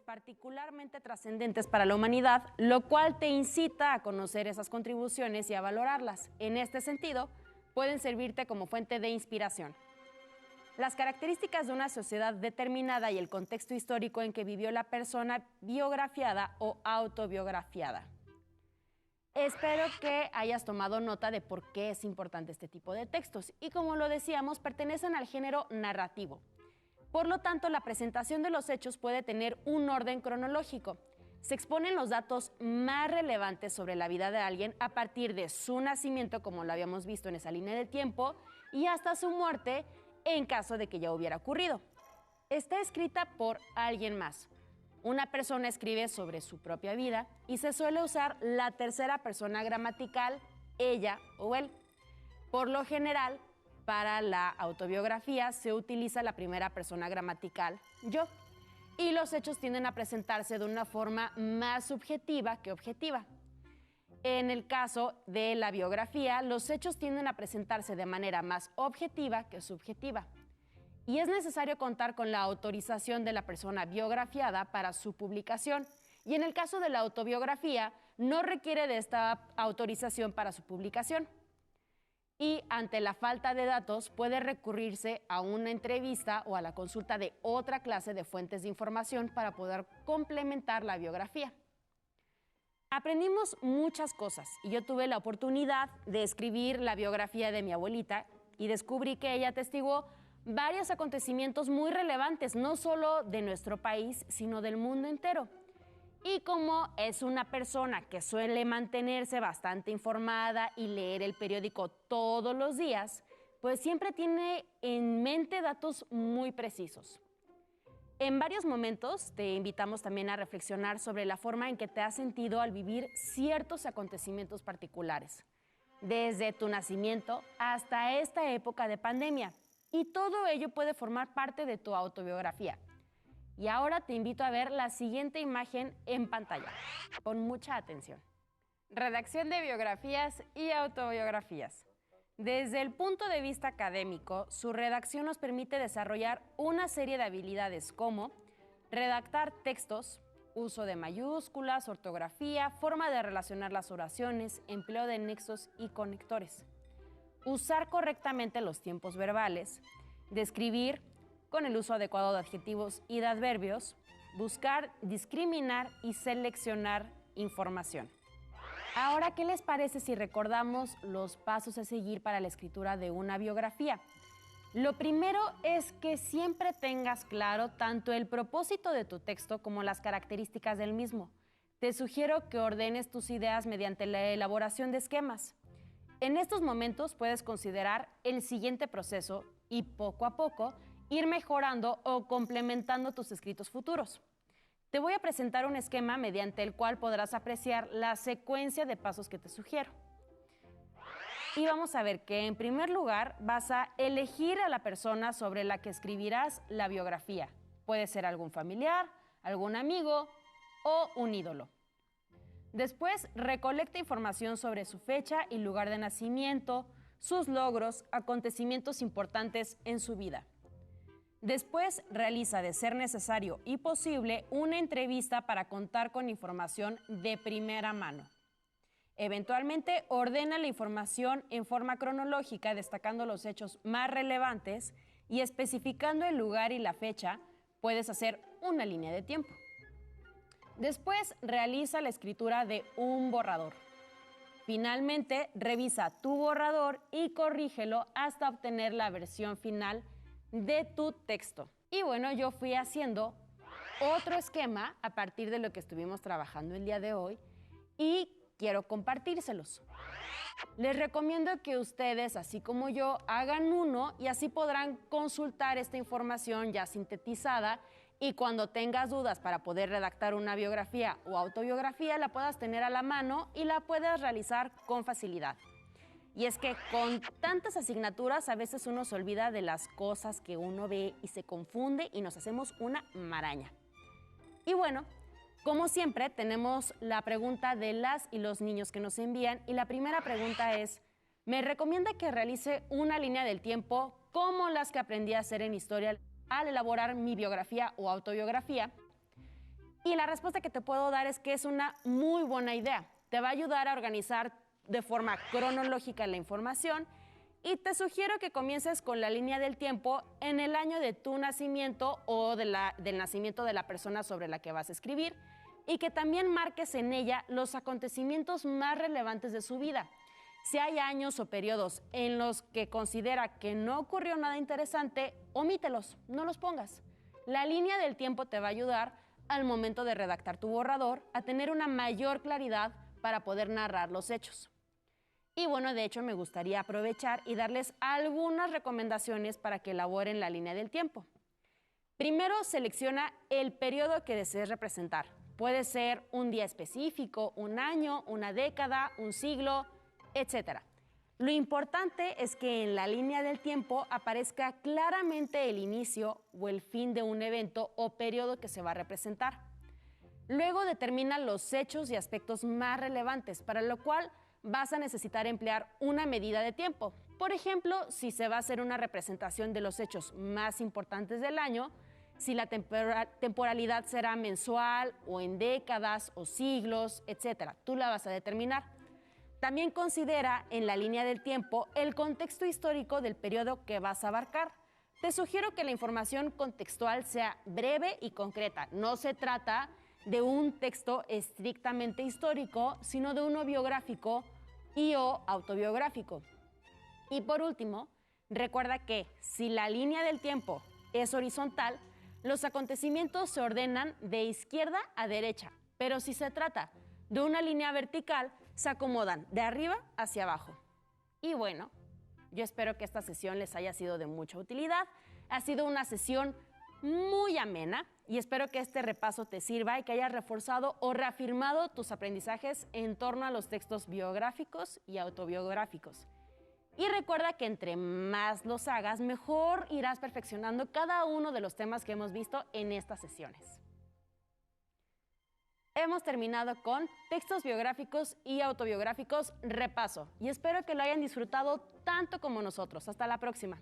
Particularmente trascendentes para la humanidad, lo cual te incita a conocer esas contribuciones y a valorarlas. En este sentido, pueden servirte como fuente de inspiración. Las características de una sociedad determinada y el contexto histórico en que vivió la persona biografiada o autobiografiada. Espero que hayas tomado nota de por qué es importante este tipo de textos y, como lo decíamos, pertenecen al género narrativo. Por lo tanto, la presentación de los hechos puede tener un orden cronológico. Se exponen los datos más relevantes sobre la vida de alguien a partir de su nacimiento, como lo habíamos visto en esa línea de tiempo, y hasta su muerte, en caso de que ya hubiera ocurrido. Está escrita por alguien más. Una persona escribe sobre su propia vida y se suele usar la tercera persona gramatical, ella o él. Por lo general, para la autobiografía se utiliza la primera persona gramatical, yo, y los hechos tienden a presentarse de una forma más subjetiva que objetiva. En el caso de la biografía, los hechos tienden a presentarse de manera más objetiva que subjetiva. Y es necesario contar con la autorización de la persona biografiada para su publicación. Y en el caso de la autobiografía, no requiere de esta autorización para su publicación. Y ante la falta de datos puede recurrirse a una entrevista o a la consulta de otra clase de fuentes de información para poder complementar la biografía. Aprendimos muchas cosas y yo tuve la oportunidad de escribir la biografía de mi abuelita y descubrí que ella atestiguó varios acontecimientos muy relevantes, no solo de nuestro país, sino del mundo entero. Y como es una persona que suele mantenerse bastante informada y leer el periódico todos los días, pues siempre tiene en mente datos muy precisos. En varios momentos te invitamos también a reflexionar sobre la forma en que te has sentido al vivir ciertos acontecimientos particulares, desde tu nacimiento hasta esta época de pandemia. Y todo ello puede formar parte de tu autobiografía. Y ahora te invito a ver la siguiente imagen en pantalla. Pon mucha atención. Redacción de biografías y autobiografías. Desde el punto de vista académico, su redacción nos permite desarrollar una serie de habilidades como redactar textos, uso de mayúsculas, ortografía, forma de relacionar las oraciones, empleo de nexos y conectores, usar correctamente los tiempos verbales, describir con el uso adecuado de adjetivos y de adverbios, buscar, discriminar y seleccionar información. Ahora, ¿qué les parece si recordamos los pasos a seguir para la escritura de una biografía? Lo primero es que siempre tengas claro tanto el propósito de tu texto como las características del mismo. Te sugiero que ordenes tus ideas mediante la elaboración de esquemas. En estos momentos puedes considerar el siguiente proceso y poco a poco ir mejorando o complementando tus escritos futuros. Te voy a presentar un esquema mediante el cual podrás apreciar la secuencia de pasos que te sugiero. Y vamos a ver que en primer lugar vas a elegir a la persona sobre la que escribirás la biografía. Puede ser algún familiar, algún amigo o un ídolo. Después, recolecta información sobre su fecha y lugar de nacimiento, sus logros, acontecimientos importantes en su vida. Después, realiza, de ser necesario y posible, una entrevista para contar con información de primera mano. Eventualmente, ordena la información en forma cronológica, destacando los hechos más relevantes y especificando el lugar y la fecha. Puedes hacer una línea de tiempo. Después, realiza la escritura de un borrador. Finalmente, revisa tu borrador y corrígelo hasta obtener la versión final de tu texto. Y bueno, yo fui haciendo otro esquema a partir de lo que estuvimos trabajando el día de hoy y quiero compartírselos. Les recomiendo que ustedes, así como yo, hagan uno y así podrán consultar esta información ya sintetizada y cuando tengas dudas para poder redactar una biografía o autobiografía, la puedas tener a la mano y la puedas realizar con facilidad. Y es que con tantas asignaturas a veces uno se olvida de las cosas que uno ve y se confunde y nos hacemos una maraña. Y bueno, como siempre tenemos la pregunta de las y los niños que nos envían y la primera pregunta es, ¿me recomienda que realice una línea del tiempo como las que aprendí a hacer en historia al elaborar mi biografía o autobiografía? Y la respuesta que te puedo dar es que es una muy buena idea. Te va a ayudar a organizar de forma cronológica la información y te sugiero que comiences con la línea del tiempo en el año de tu nacimiento o del nacimiento de la persona sobre la que vas a escribir y que también marques en ella los acontecimientos más relevantes de su vida. Si hay años o periodos en los que considera que no ocurrió nada interesante, omítelos, no los pongas. La línea del tiempo te va a ayudar al momento de redactar tu borrador a tener una mayor claridad para poder narrar los hechos. Y bueno, de hecho me gustaría aprovechar y darles algunas recomendaciones para que elaboren la línea del tiempo. Primero, selecciona el periodo que desees representar. Puede ser un día específico, un año, una década, un siglo, etc. Lo importante es que en la línea del tiempo aparezca claramente el inicio o el fin de un evento o periodo que se va a representar. Luego determina los hechos y aspectos más relevantes, para lo cual vas a necesitar emplear una medida de tiempo. Por ejemplo, si se va a hacer una representación de los hechos más importantes del año, si la temporalidad será mensual o en décadas o siglos, etc. Tú la vas a determinar. También considera en la línea del tiempo el contexto histórico del periodo que vas a abarcar. Te sugiero que la información contextual sea breve y concreta. No se trata de un texto estrictamente histórico, sino de uno biográfico o autobiográfico. Y por último, recuerda que si la línea del tiempo es horizontal, los acontecimientos se ordenan de izquierda a derecha, pero si se trata de una línea vertical, se acomodan de arriba hacia abajo. Y bueno, yo espero que esta sesión les haya sido de mucha utilidad. Ha sido una sesión muy amena y espero que este repaso te sirva y que hayas reforzado o reafirmado tus aprendizajes en torno a los textos biográficos y autobiográficos. Y recuerda que entre más los hagas, mejor irás perfeccionando cada uno de los temas que hemos visto en estas sesiones. Hemos terminado con textos biográficos y autobiográficos repaso y espero que lo hayan disfrutado tanto como nosotros. Hasta la próxima.